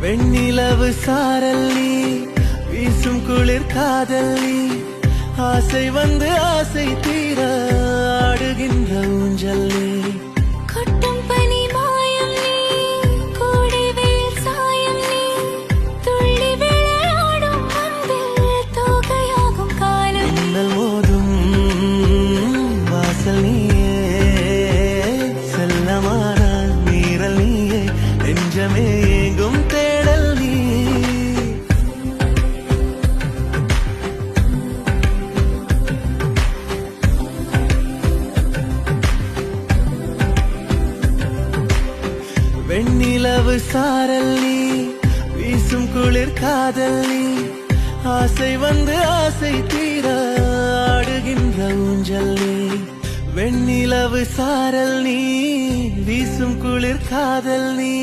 வெண்ணிலவு சாரல் நீ, வீசும் குளிர் காதல் நீ, ஆசை வந்து ஆசை தீர ஆடுகின்ற ஊஞ்சல் நீ. கொட்டும் பனி மாயம் நீ, கோடை வெயில் சாயம் நீ, துள்ளி விளையாடும் அன்பில் தோகையாகும் காலம். மின்னல் மோதும் வாசல் நீயே, செல்லமான மீறல் நீயே, நெஞ்சமே எங்கும் தேடல் நீ. வெண்ணிலவு சாரல் நீ, வீசும் குளிர் காதல் நீ, ஆசை வந்து ஆசை தீர ஆடுகின்ற ஊஞ்சல் நீ. வெண்ணிலவு சாரல் நீ, வீசும் குளிர் காதல் நீ.